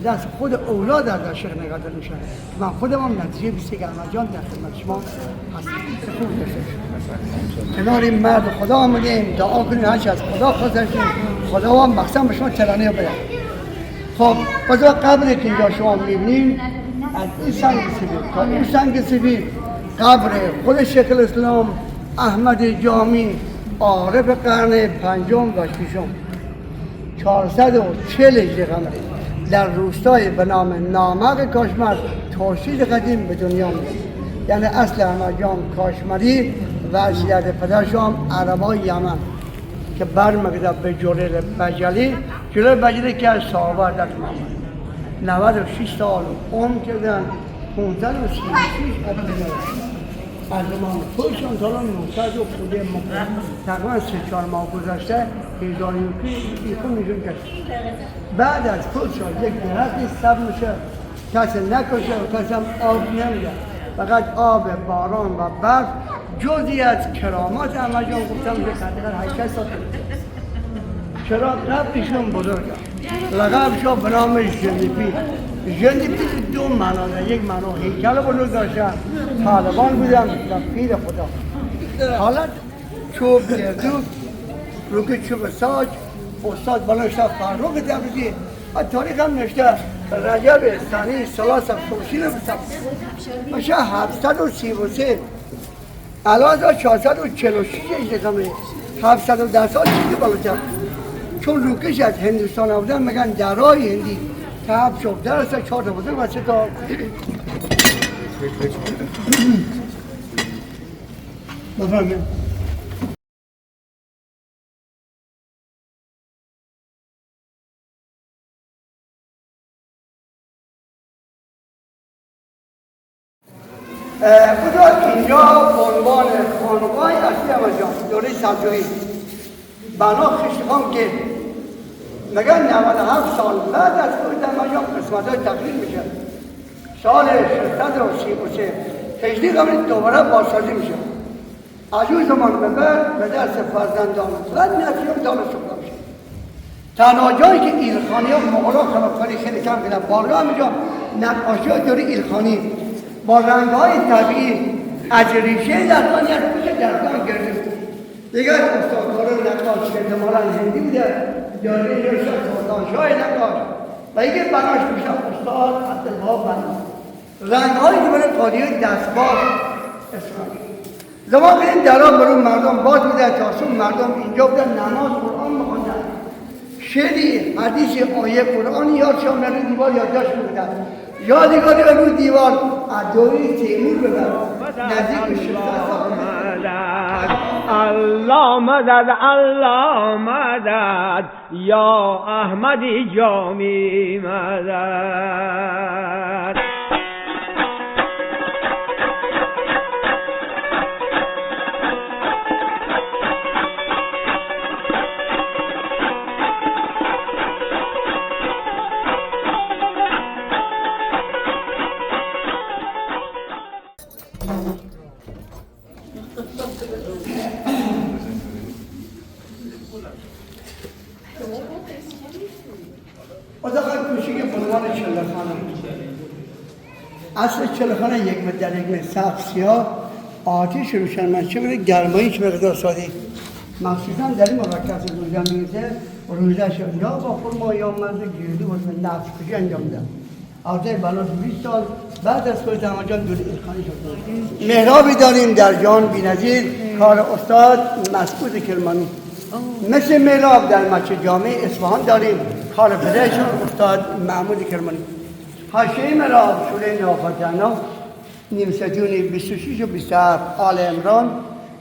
به دست خود اولاد از عاشق نگاه میشن. من خودم هم نتیجه بیسته که احمد جان در خدمت شما هستم. خوب داشته کنار این مرد خدا آمدیم دعا کنیم هرچی از خدا خواستیم خدا هم مقسم به شما ترانه بده. خب بذار قبل که اینجا شما میبینیم از این سنگ سفید تا این سنگ سفید قبر خود شیخ الاسلام احمد جامی عارف قرن پنجم و ششم 440 هجری قمری در روستای به نام نامق کاشمر ترشید قدیم به دنیا میاد. یعنی اصل احمد جان کاشمری و اصلیت پدرش هم عربای یمن که برمیگرده به جلیل بجلی. جلیل بجلی که از صحابه در محمد 96 سال عمر کردن 536 از زمان خودشان تا الان 900 و خوده مقرد تقریبا 3-4 ماه گذشته هزار یکی ایخون میشون کشت. بعد از خودشان یک درختی سب میشه کسی نکشه و کسی هم آب نمیده، فقط آب باران و برف جزی از کرامات احمد جان گفتم که حقیقت 8 سال چرا قبلشون بزرگه لقبشون به نام ژندیپی. ژندیپی دو معنا داره، یک معنا هیکل بزرگ داشته طالبان بودن و پیر خدا. حالا چوب گردو روی چوب ساج استاد بلنشتا فرخ تبریزی تاریخ هم نشته رجب ثانی ثلاثه خورشید میشه 733 الان 446 هجری 710 سال چیزی بالاتر چون روکش از هندوستان آمدن میگن درای هندی تب شد در است 4 تا بزرگ و 3 تا بفرمایید. بذار اینجا به عنوان خانقاه اصلی احمد جان دوره سلجوقی بنا خشتخان که میگن 97 سال بعد از خود احمد جان قسمت‌های تقلیل میشه. سال 633 هجری قمری دوباره بازسازی میشه. از اون زمان به بعد به دست فرزندان و نسیان دانش سپرده میشه. تنها جایی که ایلخانی ها مغلا خلافکاری خیلی کم کردن بارگاه اینجا نقاشی های دوره ایلخانی با رنگ‌های طبیعی از ریشه درخان یک پوش درخان گرفت. دیگر استادکاران نقاش که احتمالاً هندی بوده داره نوشت سلطانشاه نقاش و یکی بناش میشه استاد عبدالوهاب بنا. رنگ‌هایی که برای قالیه دستباز اسلامی زمان این درها برای مردم باز بوده تا مردم اینجا بودن نماز قرآن می‌خواندن. شعری حدیث آیه قرآن یادشان در دیوار یادداشت می‌کردن. یادگاری روی دیوار از دوره تیمور ببر نزدیک شد. الله مدد الله مدد یا احمدی جامی مدد. اصل چلخانه 1 متر در 1 متر سقف سیاه آتش روشنمندی بوده گرماییش مقدار ساده مخصوصا در این مرکز روزه میگه روزه شد یا با خرما یا مرد گردو و نفس کشی انجام میدن. البته بناس 20 سال بعد از خود احمد جان دوره ایلخانی شد. محرابی داریم در جهان بی‌نظیر کار استاد مسعود کرمانی. مثل محراب در مسجد جامع اصفهان داریم کار پدرشون استاد محمود کرمانی. حاشیه محراب سوره نافتحنا نیم ستون 26 و 27 آل عمران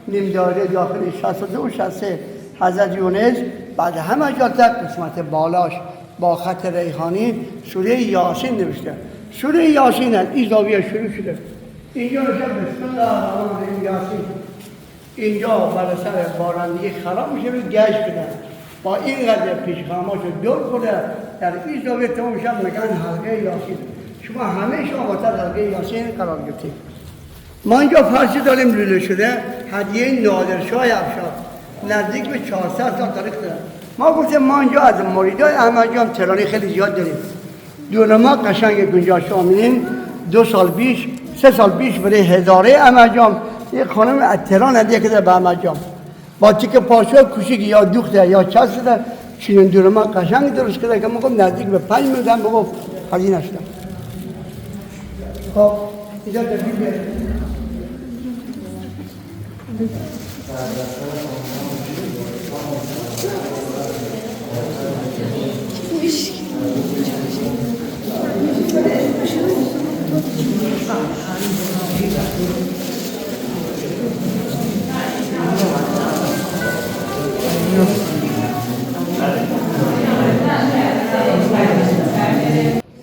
نیم دایره داخلی 62 و 63 حضرت یونس بعد همه جا در قسمت بالاش با خط ریحانی سوره یاسین نوشته. سوره یاسین این زاویه شروع شده اینجا نوشته بسم الله الرحمن الرحیم یاسین. اینجا برای سر بارندگی خراب میشه رو گشت بدن با اینقدر پیشخاماش رو دور کنه در این زاویه تمام میشن میگن حلقه یاسین. شما همه شما واسه حلقه یاسین قرار گرفتید. ما اینجا فرشی داریم لوله شده هدیه نادرشاه افشار نزدیک به 400 سال تاریخ داره. ما گفتیم ما اینجا از مریدای احمد جان ترانه خیلی زیاد داریم. دورما قشنگ گنجاش آمینیم 2 سال پیش 3 سال پیش برای هزاره امجام یک خانم از تهران هدیه کرده به امجام با تیک پارچه کوچیک یا دوخته یا چسبیده چنین دورما قشنگ درست کرده که میگم نزدیک به 5 میلیون بگو هزینه شده. خب اینجا دبیر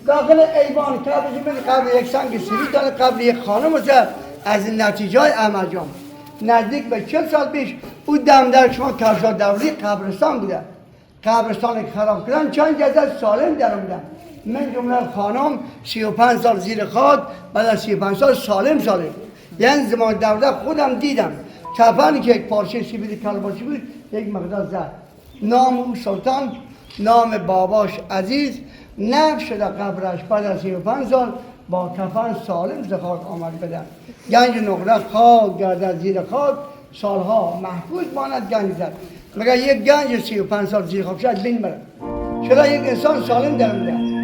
داخل ایوان قبلش من قبل یک سنگ سیری داره قبل یک خانم از نتیجه امجام نزدیک به 40 سال پیش او دم در شما کفشا دوری قبرستان بوده قبرستان که خراب کردن چند جزد سالم در بودن من جمله خانم 35 سال زیر خاک بعد از 35 سال سالم یعنی زمان دوره خودم دیدم کفانی که یک پارچه سیبیل کلباسی بود یک مقدار زد نام او سلطان نام باباش عزیز نف شده قبرش بعد از 35 سال با کفن سالم ز خاک آمد بدن گنج نقره خاک گردد زیر خاک سالها محفوظ ماند گنج زد مگر یک گنج 35 سال زیر خاک شاید بین بره شده یک انسان سالم در میده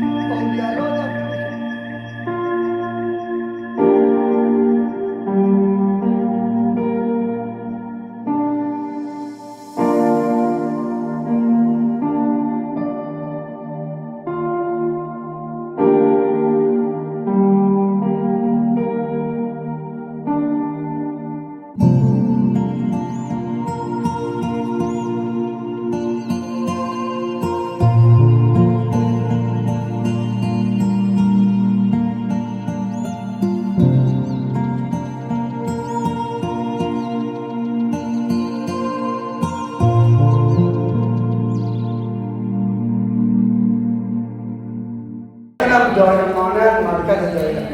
دایرمانه مرکز دایره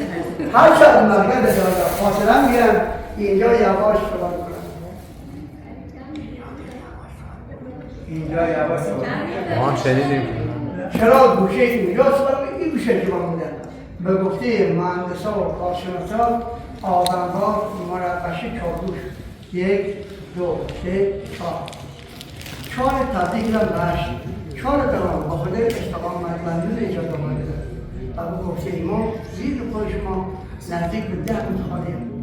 هر شب مرکز دایره فاصله میگیرم اینجا یواش صحبت کنم اینجا یواش صحبت ما شنیدیم چرا گوشه اینجا صحبت این گوشه جوان بودن به گفته مهندسا و کارشناسا آدم‌ها مرقشی چارگوش 1 2 3 4 تبدیل کردم به 8 4 تمام با خود استقام مدمون ایجاد آمده و به گفته ما زیر پای شما نزدیک به 10 متخانه